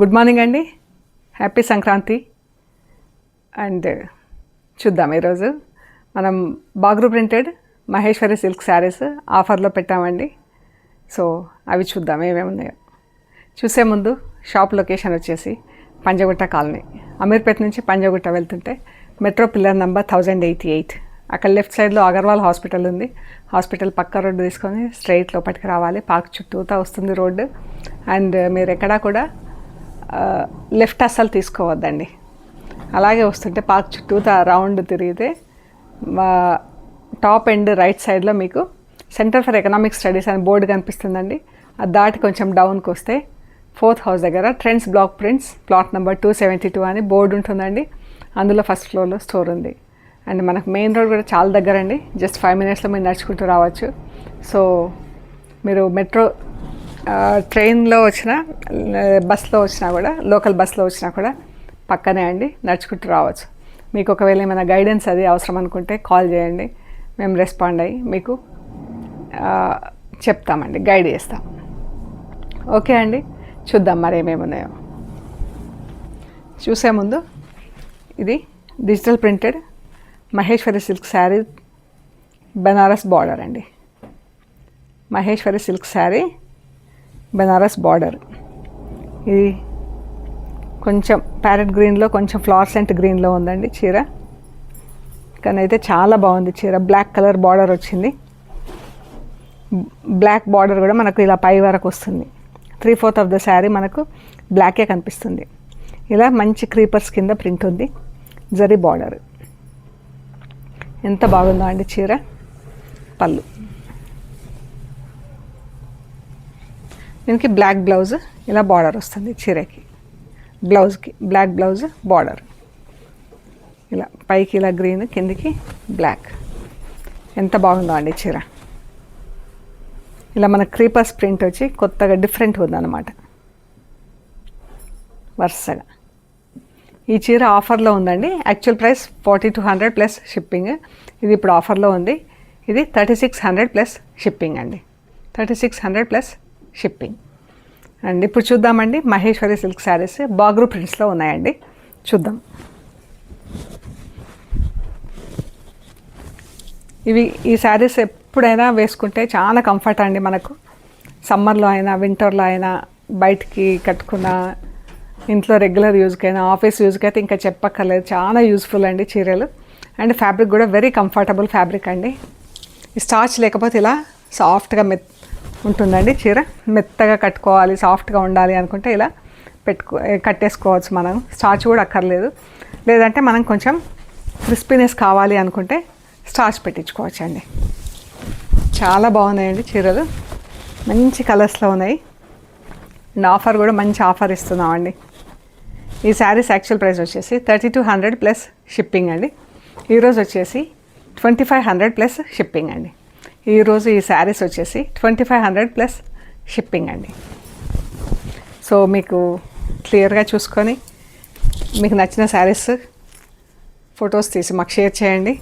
Good morning అండి, happy Sankranti. And చూద్దాం, ఈరోజు మనం బాగ్రూ ప్రింటెడ్ మహేశ్వరి సిల్క్ శారీస్ ఆఫర్లో పెట్టామండి. సో అవి చూద్దాం ఏమేమి ఉన్నాయో. చూసే ముందు షాప్ లొకేషన్ వచ్చేసి పంజగుట్ట కాలనీ, అమీర్పేట నుంచి పంజగుట్ట వెళ్తుంటే మెట్రో పిల్లర్ నెంబర్ 1088, అక్కడ లెఫ్ట్ సైడ్లో అగర్వాల్ హాస్పిటల్ ఉంది. హాస్పిటల్ పక్క రోడ్డు తీసుకొని స్ట్రైట్ లోపలికి రావాలి. పార్క్ చుట్టూతా వస్తుంది రోడ్డు. అండ్ మీరు ఎక్కడా కూడా లెఫ్ట్ అస్సలు తీసుకోవద్దండి. అలాగే వస్తుంటే పార్క్ చుట్టూతా రౌండ్ తిరిగితే టాప్ ఎండ్ రైట్ సైడ్లో మీకు సెంటర్ ఫర్ ఎకనామిక్ స్టడీస్ అని బోర్డు కనిపిస్తుందండి. అది దాటి కొంచెం డౌన్కి వస్తే 4th హౌస్ దగ్గర trends block prints plot number 272 అని బోర్డు ఉంటుందండి. అందులో ఫస్ట్ ఫ్లోర్లో స్టోర్ ఉంది. అండ్ మనకు మెయిన్ రోడ్ కూడా చాలా దగ్గర అండి, జస్ట్ 5 minutesలో మీరు నడుచుకుంటూ రావచ్చు. సో మీరు మెట్రో ట్రైన్లో వచ్చినా బస్లో వచ్చినా కూడా, లోకల్ బస్లో వచ్చినా కూడా పక్కనే అండి, నడుచుకుంటూ రావచ్చు. మీకు ఒకవేళ ఏమైనా గైడెన్స్ అది అవసరం అనుకుంటే కాల్ చేయండి, మేము రెస్పాండ్ అయ్యి మీకు చెప్తామండి, గైడ్ చేస్తాం. ఓకే అండి, చూద్దాం మరి ఏమేమి ఉన్నాయో. చూసే ముందు ఇది digital printed Maheshwari silk sari Banaras border అండి. Maheshwari silk sari Banaras border. ఇది కొంచెం ప్యారెట్ గ్రీన్లో కొంచెం ఫ్లార్సెంట్ గ్రీన్లో ఉందండి చీర. కానీ అయితే చాలా బాగుంది చీర. బ్లాక్ కలర్ బార్డర్ వచ్చింది. బ్లాక్ బార్డర్ కూడా మనకు ఇలా పై వరకు వస్తుంది. 3/4 ఆఫ్ ద శారీ మనకు బ్లాకే కనిపిస్తుంది. ఇలా మంచి క్రీపర్స్ కింద ప్రింట్ ఉంది. జరీ బార్డర్ ఎంత బాగుందో అండి చీర. పళ్ళు, దీనికి బ్లాక్ బ్లౌజ్, ఇలా బార్డర్ వస్తుంది చీరకి. బ్లౌజ్కి బ్లాక్ బ్లౌజ్ బార్డర్, ఇలా పైకి ఇలా గ్రీన్, కిందికి బ్లాక్. ఎంత బాగుందో అండి చీర. ఇలా మన క్రీపర్స్ ప్రింట్ వచ్చి కొత్తగా డిఫరెంట్ ఉందన్నమాట వరుసగా. ఈ చీర ఆఫర్లో ఉందండి. Actual price 4200 plus shipping. ఇది ఇప్పుడు ఆఫర్లో ఉంది. ఇది 3600 ప్లస్ షిప్పింగ్ అండి. 3600 ప్లస్ షిప్పింగ్. అండ్ ఇప్పుడు చూద్దామండి, మహేశ్వరి సిల్క్ శారీస్ బాగ్రూ ప్రింట్స్లో ఉన్నాయండి, చూద్దాం. ఈ శారీస్ ఎప్పుడైనా వేసుకుంటే చాలా కంఫర్ట్ అండి మనకు. సమ్మర్లో అయినా వింటర్లో అయినా, బయటికి కట్టుకున్న, ఇంట్లో రెగ్యులర్ యూజ్కైనా, ఆఫీస్ యూజ్కి అయితే ఇంకా చెప్పక్కర్లేదు. చాలా యూజ్ఫుల్ అండి చీరలు. అండ్ ఫ్యాబ్రిక్ కూడా వెరీ కంఫర్టబుల్ ఫ్యాబ్రిక్ అండి. ఈ స్టార్చ్ లేకపోతే ఇలా సాఫ్ట్గా ఉంటుందండి చీర. మెత్తగా కట్టుకోవాలి, సాఫ్ట్గా ఉండాలి అనుకుంటే ఇలా కట్టేసుకోవచ్చు మనం. స్టార్చ్ కూడా అక్కర్లేదు. లేదంటే మనం కొంచెం క్రిస్పీనెస్ కావాలి అనుకుంటే స్టార్చ్ పెట్టించుకోవచ్చు అండి. చాలా బాగున్నాయండి చీరలు, మంచి కలర్స్లో ఉన్నాయి. అండ్ ఆఫర్ కూడా మంచి ఆఫర్ ఇస్తున్నామండి. ఈ శారీస్ యాక్చువల్ ప్రైస్ వచ్చేసి 3200 ప్లస్ షిప్పింగ్ అండి. ఈరోజు వచ్చేసి 2500 ప్లస్ షిప్పింగ్ అండి. ఈరోజు ఈ శారీస్ వచ్చేసి 2500 ప్లస్ షిప్పింగ్ అండి. సో మీకు క్లియర్గా చూసుకొని మీకు నచ్చిన శారీస్ ఫొటోస్ తీసి మాకు షేర్ చేయండి.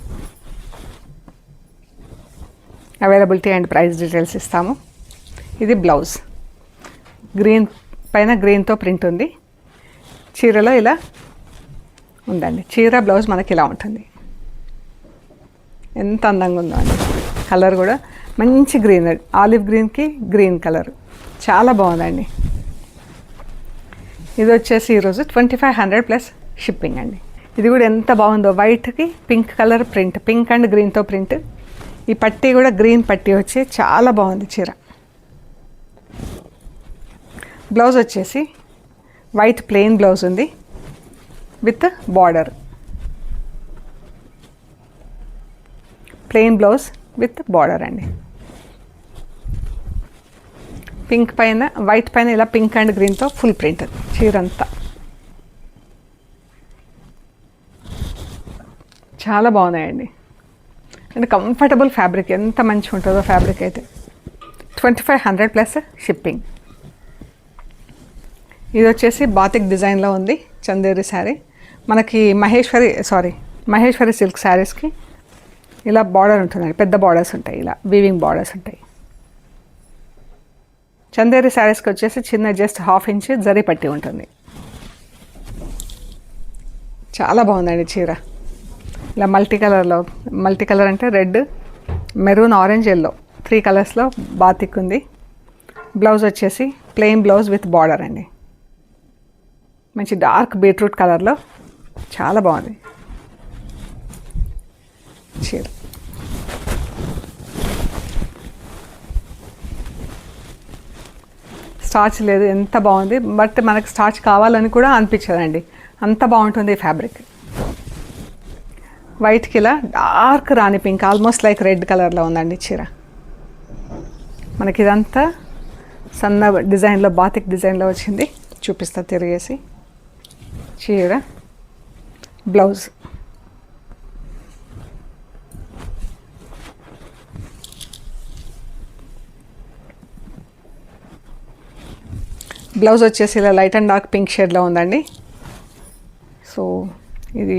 అవైలబిలిటీ అండ్ ప్రైస్ డీటెయిల్స్ ఇస్తాము. ఇది బ్లౌజ్, గ్రీన్ పైన గ్రీన్తో ప్రింట్ ఉంది. చీరలో ఇలా ఉందండి. చీర బ్లౌజ్ మనకి ఇలా ఉంటుంది. ఎంత అందంగా ఉందో అండి. కలర్ కూడా మంచి గ్రీన్, ఆలివ్ గ్రీన్కి గ్రీన్ కలర్ చాలా బాగుందండి. ఇది వచ్చేసి ఈరోజు 2500 ప్లస్ షిప్పింగ్ అండి. ఇది కూడా ఎంత బాగుందో, వైట్కి pink colour print, pink and గ్రీన్తో ప్రింట్. ఈ పట్టీ కూడా గ్రీన్ పట్టీ వచ్చి చాలా బాగుంది చీర. బ్లౌజ్ వచ్చేసి వైట్ ప్లెయిన్ బ్లౌజ్ ఉంది with border. Plain blouse with border అండి. పింక్ పైన వైట్ పైన ఇలా పింక్ అండ్ గ్రీన్తో ఫుల్ ప్రింట్ చీర అంతా. చాలా బాగున్నాయండి. అండ్ కంఫర్టబుల్ ఫ్యాబ్రిక్, ఎంత మంచిగా ఉంటుందో ఫ్యాబ్రిక్ అయితే. 2500 ప్లస్ షిప్పింగ్. ఇది వచ్చేసి బాతిక్ డిజైన్లో ఉంది చందేరి శారీ. మనకి మహేశ్వరి సిల్క్ శారీస్కి ఇలా బార్డర్ ఉంటుందండి, పెద్ద బార్డర్స్ ఉంటాయి, ఇలా వీవింగ్ బార్డర్స్ ఉంటాయి. చందేరి శారీస్కి వచ్చేసి చిన్న జస్ట్ 1/2 ఇంచ్ జరీ పట్టి ఉంటుంది. చాలా బాగుందండి చీర. ఇలా మల్టీ కలర్ అంటే రెడ్, మెరూన్, ఆరెంజ్, ఎల్లో 3 కలర్స్లో బాతిక్ ఉంది. బ్లౌజ్ వచ్చేసి ప్లెయిన్ బ్లౌజ్ విత్ బార్డర్ అండి. మంచి డార్క్ బీట్రూట్ కలర్లో చాలా బాగుంది చీర. స్టార్చ్ లేదు, ఎంత బాగుంది. బట్ మనకు స్టార్చ్ కావాలని కూడా అనిపించదండి, అంత బాగుంటుంది ఈ ఫ్యాబ్రిక్. వైట్కి ఇలా డార్క్ రాణి పింక్, ఆల్మోస్ట్ లైక్ రెడ్ కలర్లో ఉందండి చీర. మనకి ఇదంతా సన్న డిజైన్లో, బాతిక్ డిజైన్లో వచ్చింది. చూపిస్తా తిరిగేసి. చీర బ్లౌజ్ వచ్చేసి ఇలా లైట్ అండ్ డార్క్ పింక్ షేడ్లో ఉందండి. సో ఇది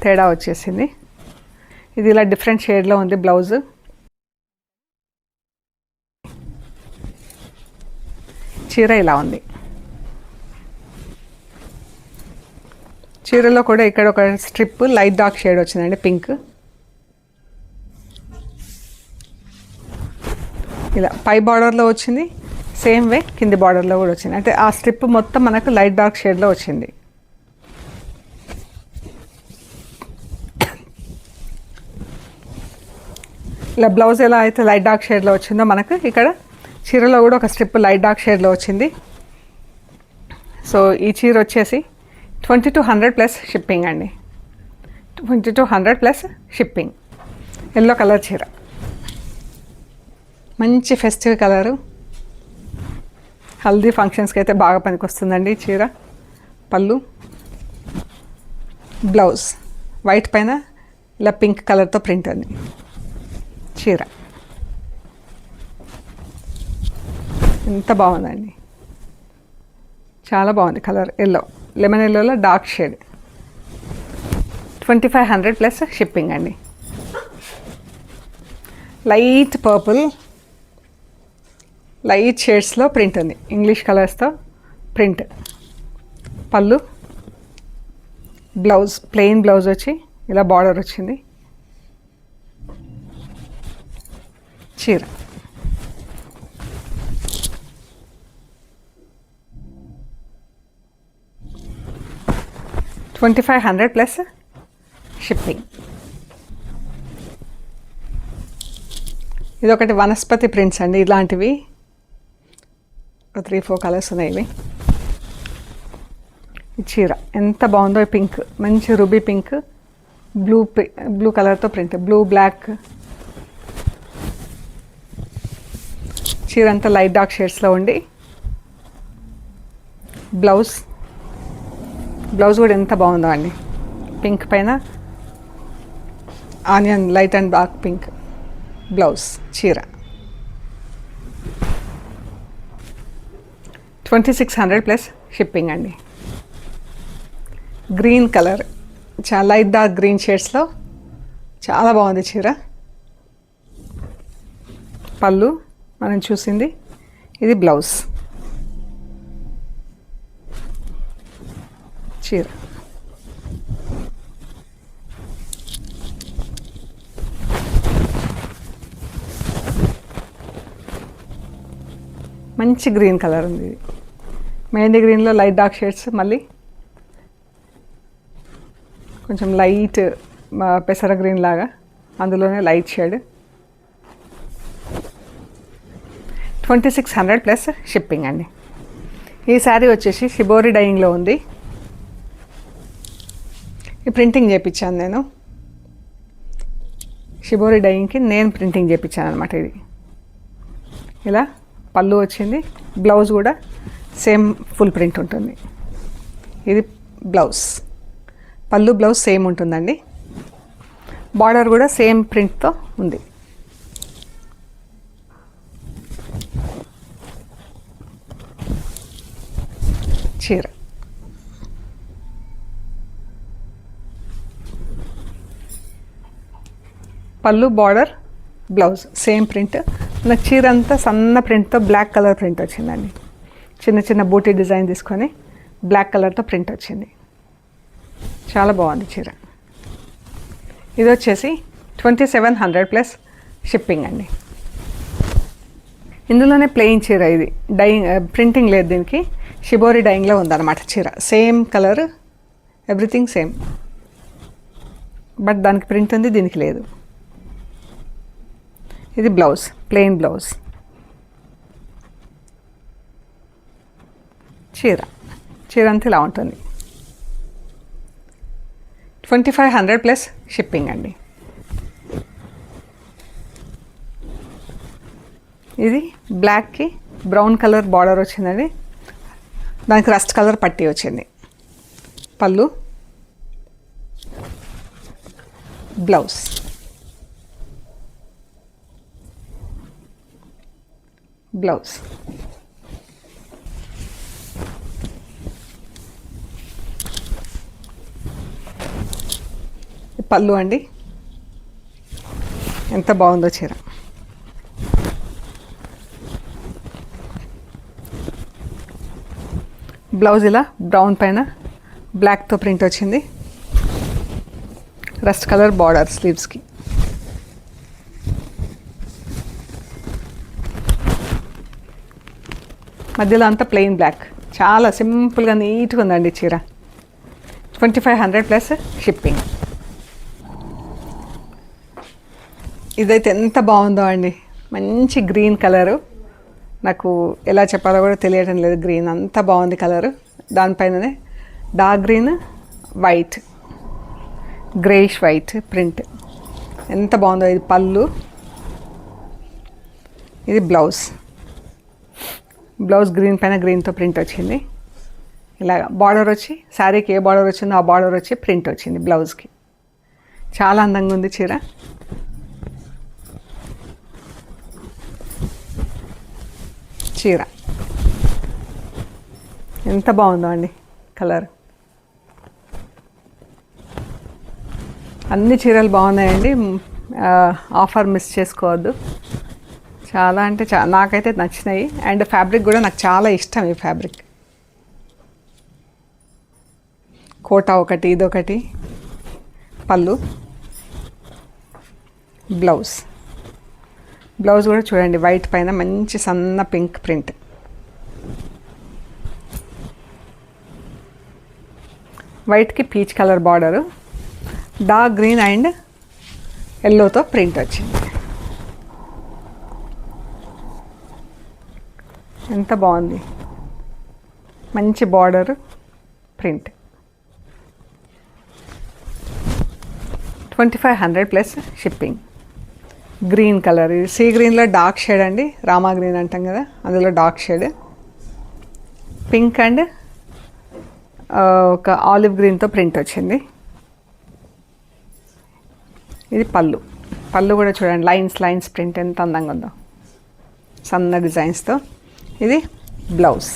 తేడా వచ్చేసింది. ఇది ఇలా డిఫరెంట్ షేడ్లో ఉంది బ్లౌజ్. చీర ఇలా ఉంది. చీరలో కూడా ఇక్కడ ఒక స్ట్రిప్ లైట్ డార్క్ షేడ్ వచ్చిందండి, పింక్. ఇలా పై బార్డర్లో వచ్చింది, సేమ్ వే కింది బార్డర్లో కూడా వచ్చింది. అంటే ఆ స్ట్రిప్ మొత్తం మనకు లైట్ డార్క్ షేడ్లో వచ్చింది. ఇలా బ్లౌజ్ ఎలా అయితే లైట్ డార్క్ షేడ్లో వచ్చిందో మనకు ఇక్కడ చీరలో కూడా ఒక స్ట్రిప్ లైట్ డార్క్ షేడ్లో వచ్చింది. సో ఈ చీర వచ్చేసి 2200 ప్లస్ షిప్పింగ్ అండి. 2200 ప్లస్ షిప్పింగ్. ఎల్లో కలర్ చీర, మంచి ఫెస్టివ్ కలరు. హల్దీ ఫంక్షన్స్కి అయితే బాగా పనికొస్తుందండి చీర. పళ్ళు, బ్లౌజ్ వైట్ పైన ఇలా పింక్ కలర్తో ప్రింట్ ఉంది చీర. ఎంత బాగుందండి, చాలా బాగుంది కలర్. ఎల్లో, లెమన్ ఎల్లోలో డార్క్ షేడ్. 2500 ప్లస్ షిప్పింగ్ అండి. లైట్ పర్పుల్, లైట్ షేడ్స్లో ప్రింట్ ఉంది, ఇంగ్లీష్ కలర్స్తో ప్రింట్. పళ్ళు, బ్లౌజ్ ప్లెయిన్ బ్లౌజ్ వచ్చి ఇలా బార్డర్ వచ్చింది. చీర 2500 ప్లస్ షిప్పింగ్. ఇది ఒకటి వనస్పతి ప్రింట్స్ అండి. ఇలాంటివి 3-4 కలర్స్ ఉన్నాయి. ఇవి ఈ చీర ఎంత బాగుందో. పింక్, మంచి రూబీ పింక్, బ్లూ కలర్తో ప్రింట్, బ్లూ బ్లాక్. చీర అంతా లైట్ డార్క్ షేడ్స్లో ఉండి బ్లౌజ్ కూడా ఎంత బాగుందో అండి. పింక్ పైన onion, light and dark pink blouse. చీర 2600 ప్లస్ షిప్పింగ్ అండి. గ్రీన్ కలర్, చాలా లైట్ డార్క్ గ్రీన్ షేడ్స్లో చాలా బాగుంది చీర. పళ్ళు మనం చూసింది, ఇది బ్లౌజ్. చీర మంచి గ్రీన్ కలర్ ఉంది. మెహందీ గ్రీన్లో లైట్ డార్క్ షేడ్స్, మళ్ళీ కొంచెం లైట్ పెసర గ్రీన్ లాగా, అందులోనే లైట్ షేడ్. 2600 ప్లస్ షిప్పింగ్ అండి. ఈ శారీ వచ్చేసి షిబోరి డైయింగ్లో ఉంది. ఈ ప్రింటింగ్ చేయించాను నేను, షిబోరి డైయింగ్కి నేను ప్రింటింగ్ చేయించాను అనమాట. ఇది ఇలా పళ్ళు వచ్చింది, బ్లౌజ్ కూడా సేమ్ ఫుల్ ప్రింట్ ఉంటుంది. ఇది బ్లౌజ్, పళ్ళు బ్లౌజ్ సేమ్ ఉంటుందండి. బార్డర్ కూడా సేమ్ ప్రింట్తో ఉంది. చీర పళ్ళు, బార్డర్, బ్లౌజ్ సేమ్ ప్రింట్. నాకు చీర అంతా సన్న ప్రింట్తో బ్లాక్ కలర్ ప్రింట్ వచ్చిందండి. చిన్న చిన్న బూటీ డిజైన్ తీసుకొని బ్లాక్ కలర్తో ప్రింట్ వచ్చింది. చాలా బాగుంది చీర. ఇది వచ్చేసి 2700 ప్లస్ షిప్పింగ్ అండి. ఇందులోనే ప్లెయిన్ చీర, ఇది డైయింగ్ ప్రింటింగ్ లేదు దీనికి, షిబోరి డైయింగ్లో ఉందన్నమాట చీర. Same colour, everything same, but దానికి ప్రింట్ ఉంది, దీనికి లేదు. ఇది బ్లౌజ్, ప్లెయిన్ బ్లౌజ్. చీర అంతా ఇలా ఉంటుంది. 2500 ప్లస్ షిప్పింగ్ అండి. ఇది బ్లాక్కి బ్రౌన్ కలర్ బార్డర్ వచ్చిందండి, దానికి రస్ట్ కలర్ పట్టీ వచ్చింది. పళ్ళు, బ్లౌజ్. పళ్ళు అండి, ఎంత బాగుందో చీర. బ్లౌజ్ ఇలా బ్రౌన్ పైన బ్లాక్తో ప్రింట్ వచ్చింది, రస్ట్ కలర్ బార్డర్ స్లీవ్స్కి. మధ్యలో అంతా ప్లెయిన్ బ్లాక్, చాలా సింపుల్గా నీట్గా ఉందండి చీర. 2500 ప్లస్ షిప్పింగ్. ఇదైతే ఎంత బాగుందో అండి, మంచి గ్రీన్ కలరు. నాకు ఎలా చెప్పాలో కూడా తెలియటం లేదు, గ్రీన్ అంత బాగుంది కలరు. దానిపైననే dark green, white, greyish white print, ఎంత బాగుందో. ఇది పళ్ళు, ఇది బ్లౌజ్. గ్రీన్ పైన గ్రీన్తో ప్రింట్ వచ్చింది. ఇలాగ బార్డర్ వచ్చి, శారీకి ఏ బార్డర్ వచ్చిందో ఆ బార్డర్ వచ్చి ప్రింట్ వచ్చింది బ్లౌజ్కి. చాలా అందంగా ఉంది చీర. ఎంత బాగుందో అండి కలర్. అన్ని చీరలు బాగున్నాయండి, ఆఫర్ మిస్ చేసుకోవద్దు. చాలా అంటే నాకైతే నచ్చినాయి. అండ్ ఫ్యాబ్రిక్ కూడా నాకు చాలా ఇష్టం. ఈ ఫ్యాబ్రిక్ కోటా ఒకటి, ఇదొకటి. పళ్ళు, బ్లౌజ్ కూడా చూడండి, వైట్ పైన మంచి సన్న పింక్ ప్రింట్. వైట్కి peach colour border, dark green and ఎల్లోతో ప్రింట్ వచ్చింది. ఎంత బాగుంది, మంచి border print. 2500 plus shipping. Green colour, sea గ్రీన్లో డార్క్ షేడ్ అండి, రామా గ్రీన్ అంటాం కదా, అందులో డార్క్ షేడ్. పింక్ అండ్ ఒక ఆలివ్ గ్రీన్తో ప్రింట్ వచ్చింది. ఇది పళ్ళు కూడా చూడండి, లైన్స్ ప్రింట్ ఎంత అందంగా ఉందో, సన్న డిజైన్స్తో. ఇది బ్లౌజ్.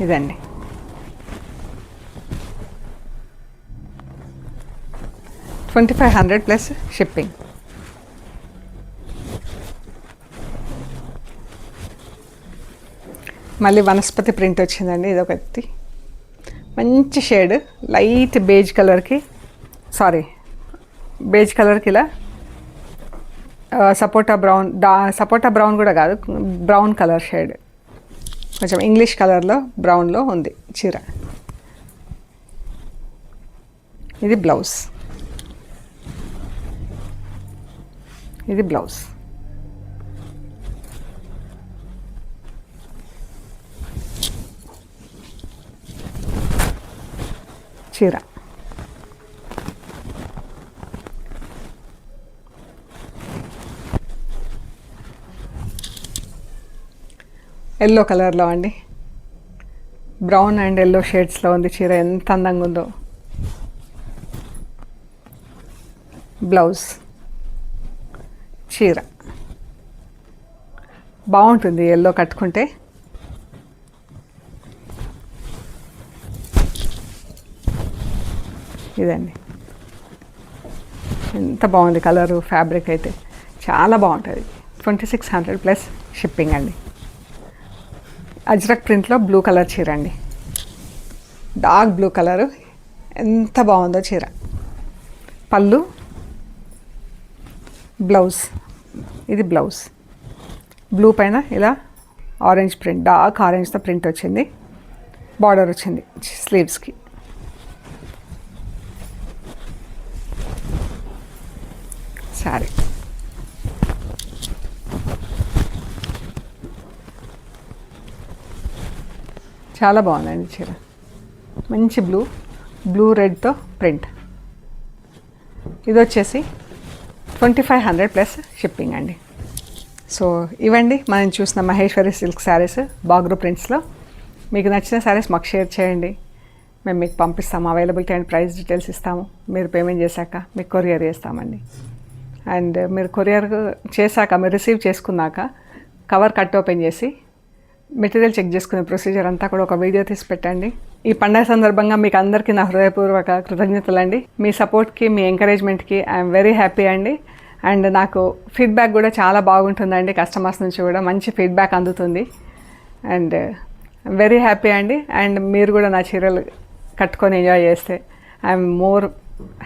ఇదండి. $2500 ప్లస్ షిప్పింగ్. మళ్ళీ వనస్పతి ప్రింట్ వచ్చిందండి. ఇదొకటి మంచి షేడ్, లైట్ బేజ్ కలర్కి ఇలా సపోటా బ్రౌన్ కూడా కాదు, బ్రౌన్ కలర్ షేడ్, కొంచెం ఇంగ్లీష్ కలర్లో బ్రౌన్లో ఉంది చీర. ఇది బ్లౌజ్. చీర ఎల్లో కలర్లో అండి, బ్రౌన్ అండ్ ఎల్లో షేడ్స్లో ఉంది చీర. ఎంత అందంగా ఉందో. బ్లౌజ్. చీర బాగుంటుంది ఎల్లో కట్టుకుంటే. ఇదండి. ఎంత బాగుంది కలరు, ఫ్యాబ్రిక్ అయితే చాలా బాగుంటుంది. 2600 ప్లస్ షిప్పింగ్ అండి. అజ్రక్ ప్రింట్లో బ్లూ కలర్ చీర అండి, డార్క్ బ్లూ కలరు, ఎంత బాగుందో చీర. పళ్ళు, బ్లౌజ్, ఇది బ్లౌజ్ బ్లూ పైన ఇలా ఆరెంజ్ ప్రింట్, డార్క్ ఆరెంజ్తో ప్రింట్ వచ్చింది. బార్డర్ వచ్చింది స్లీవ్స్కి. సారీ చాలా బాగుందండి చీర, మంచి బ్లూ రెడ్తో ప్రింట్. ఇది వచ్చేసి 2500 ప్లస్ షిప్పింగ్ అండి. సో ఇవండి మనం చూసిన మహేశ్వరి సిల్క్ శారీస్ బాగ్రూ ప్రింట్స్లో. మీకు నచ్చిన శారీస్ మాకు షేర్ చేయండి, మేము మీకు పంపిస్తాము. అవైలబిలిటీ అండ్ ప్రైస్ డీటెయిల్స్ ఇస్తాము. మీరు పేమెంట్ చేశాక మీకు కొరియర్ చేస్తామండి. అండ్ మీరు కొరియర్ చేశాక, మీరు రిసీవ్ చేసుకున్నాక కవర్ కట్ ఓపెన్ చేసి మెటీరియల్ చెక్ చేసుకునే ప్రొసీజర్ అంతా కూడా ఒక వీడియో తీసి పెట్టండి. ఈ పండగ సందర్భంగా మీకు అందరికీ నా హృదయపూర్వక కృతజ్ఞతలండి. మీ సపోర్ట్కి, మీ ఎంకరేజ్మెంట్కి ఐఎమ్ వెరీ హ్యాపీ అండి. అండ్ నాకు ఫీడ్బ్యాక్ కూడా చాలా బాగుంటుందండి, కస్టమర్స్ నుంచి కూడా మంచి ఫీడ్బ్యాక్ అందుతుంది. అండ్ వెరీ హ్యాపీ అండి. అండ్ మీరు కూడా నా చీరలు కట్టుకొని ఎంజాయ్ చేస్తే ఐఎమ్ మోర్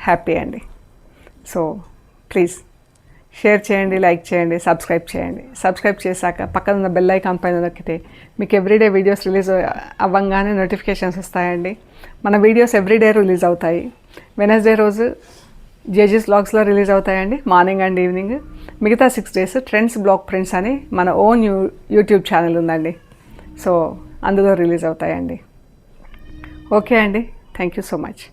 హ్యాపీ అండి. సో ప్లీజ్ షేర్ చేయండి, లైక్ చేయండి, సబ్స్క్రైబ్ చేయండి. సబ్స్క్రైబ్ చేశాక పక్కన ఉన్న బెల్ ఐకాన్ పైన నొక్కితే మీకు ఎవ్రీడే వీడియోస్ రిలీజ్ అవ్వగానే నోటిఫికేషన్స్ వస్తాయండి. మన వీడియోస్ ఎవ్రీడే రిలీజ్ అవుతాయి. వెనస్డే రోజు జేజెస్ బ్లాగ్స్లో రిలీజ్ అవుతాయండి, మార్నింగ్ అండ్ ఈవినింగ్. మిగతా 6 days ట్రెండ్స్ బ్లాగ్ ప్రింట్స్ అని మన ఓన్ యూట్యూబ్ ఛానల్ ఉందండి. సో అందులో రిలీజ్ అవుతాయండి. ఓకే అండి, థ్యాంక్ యూ సో మచ్.